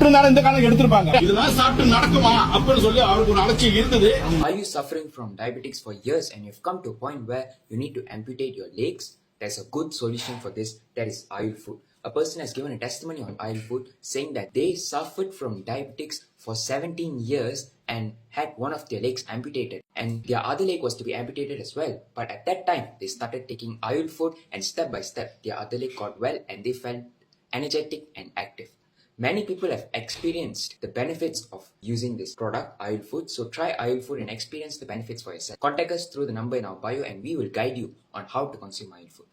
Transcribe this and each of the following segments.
Are you suffering from diabetics for years and you've come to a point where you need to amputate your legs? There's a good solution for this. That is Ayurfood. A person has given a testimony on Ayurfood saying that they suffered from diabetics for 17 years and had one of their legs amputated, and their other leg was to be amputated as well. But at that time, they started taking Ayurfood, and step by step, their other leg got well and they felt energetic and active. Many people have experienced the benefits of using this product, Ayurfood. So try Ayurfood and experience the benefits for yourself. Contact us through the number in our bio and we will guide you on how to consume Ayurfood.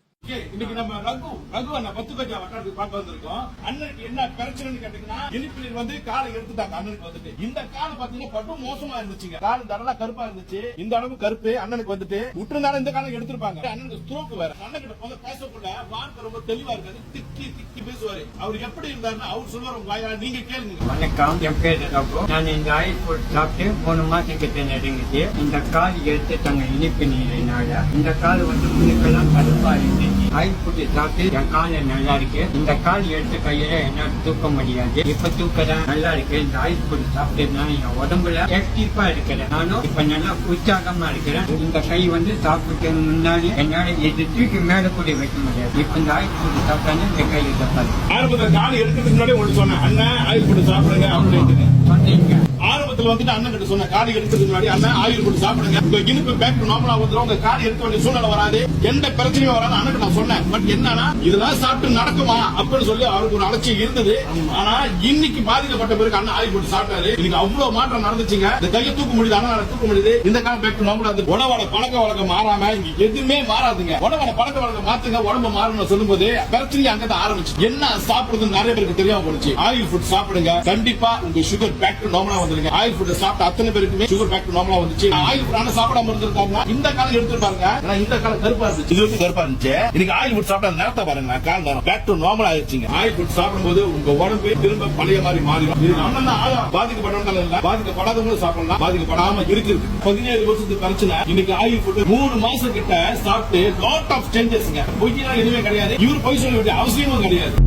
இன்னைக்கு நம்ம ரகு அண்ணா 10 கஜா வட்டாரத்துக்கு பார்க்க வந்திருக்கோம். அண்ணனுக்கு என்ன பிரச்சனைன்னு கேட்டீங்கன்னா, இனிப்பில் வந்து காலை எடுத்துட்டாங்க. அண்ணனுக்கு வந்துட்டு இந்த கால் பாத்தீங்கன்னா பட்டு மோசமா இருந்துச்சுங்க. கால் தடலா கருப்பா இருந்துச்சு. இந்த அளவு கருப்பு அண்ணனுக்கு வந்துட்டு விட்டுருந்தாலும் இந்த காலம் எடுத்திருப்பாங்க. அண்ணனுக்கு ஸ்ட்ரோக் வேற. அண்ணன் கிட்ட போக பேசக்குள்ள வார்த்தை ரொம்ப தெளிவா இருக்காது. திக்கி பேசுவாரு. அவர் எப்படி இருந்தாருன்னு அவர் சொல்லுவார். உங்க வாயால நீங்க கேளுங்க. வணக்கம், என் பேரு ரகு. நான் இந்த ஆயில் சாப்பிட்டு 3 மாசம் கிட்ட நெருங்கிச்சு. இந்த கால் எடுத்துட்டாங்க இனிப்பு நீரினால. இந்த கால் வந்து முன்னுக்கெல்லாம் கருப்பா இருந்துச்சு. ஆயில் ஃபுட்டு சாப்பிட்டு என் கால நல்லா இருக்கு. இந்த கால் எடுத்த கையில என்னால தூக்க முடியாது. இப்ப தூக்கதான் நல்லா இருக்கு. இந்த ஆயில் ஃபுட் சாப்பிட்டு என் உடம்புல ஆக்டிவா இருக்கிறேன். நானும் இப்ப நல்லா உற்சாகமா இருக்கிறேன். இந்த கை வந்து சாப்பிட்டு முன்னாடி என்னால இது தூக்கி மேல கூட வைக்க முடியாது. இப்ப இந்த ஆயில் ஃபுட் சாப்பிட்டாங்க இந்த கை தப்பாது. ஆரம்பத்தில் கால் எடுக்கிறதுக்கு முன்னாடி உங்களுக்கு சொன்னேன், அண்ணன் ஆயில் ஃபுட் சாப்பிடுங்க அப்படின்னு சொன்னீங்க. ஆரம்பத்தில் வந்துட்டு அண்ணன் கிட்ட சொன்ன காடி எடுக்கிறதுக்கு முன்னாடி அண்ணன் ஆயில் ஃபுட் சாப்பிடுங்க. உங்க இனிப்பு பேக் நார்மலா வந்துடும். உங்க காடி எடுக்க வேண்டிய சூழ்நிலை வராது. எந்த பிரச்சனையும் வராது. அண்ணன் நான் சொன்னேன். பட் என்னன்னா இதெல்லாம் சாப்பிட்டு நடக்குமா அப்படின்னு சொல்லி அவருக்கு ஒரு அலட்சியம் இருந்தது. ஆனா இன்னைக்கு பாதிக்கப்பட்ட பிறகு அண்ணன் ஆயில் ஃபுட் சாப்பிட்டாரு. இன்னைக்கு அவ்வளவு மாற்றம் நடந்துச்சுங்க. இந்த கையை தூக்க முடியுது. அண்ணன் தூக்க முடியுது. இந்த காலம் பேக் நார்மலா இருந்து உணவோட பழக்க வழக்கம் மாறாம இங்க எதுவுமே மாறாதுங்க. உணவோட பழக்க வழக்கம் மாத்துங்க, உடம்பு மாறணும்னு சொல்லும் போது பிரச்சனை அங்கதான் ஆரம்பிச்சு. என்ன சாப்பிடுறது நிறைய பேருக்கு தெரியாம போச்சு. ஆயில் ஃபுட் சாப்பிடுங்க. கண்டிப்பா உங்க சுகர் பேக் நார்மலா வந்துருங்க. ஆயில் ஃபுட் சாப்பிட்ட அத்தனை பேருக்குமே சுகர் பேக் நார்மலா வந்துச்சு. ஆயில் ஃபுட் ஆனா சாப்பிடாம இருந்திருக்காங்க. இந்த காலம் எடுத்துருப்பாங்க. இந்த காலம் கருப்பா இருந்துச்சு. இது வந்து கருப்பா இருந்துச்சு. இன்னைக்கு ஆயில் ஃபுட் சாப்பிட்டா நேரத்தை பாருங்க. கால் நேரம் பேக் டு நார்மல் ஆயிடுச்சுங்க. ஆயில் ஃபுட் சாப்பிடும்போது உங்க உடம்பு திரும்ப பழைய மாதிரி மாறிடும். இது அண்ணன் பாதிக்கப்பட்டவங்க இல்ல, பாதிக்கப்படாதவங்களும் சாப்பிடலாம். பாதிக்கப்படாம இருக்குது. 17 வருஷத்துக்கு பிரச்சனை. இன்னைக்கு ஆயில் ஃபுட் 3 மாசம் கிட்ட சாப்பிட்டு லாட் ஆஃப் சேஞ்சஸ்ங்க. பொய்யெல்லாம் எதுவுமே கிடையாது. இவர் பொய் சொல்ல வேண்டிய அவசியமும் கிடையாது.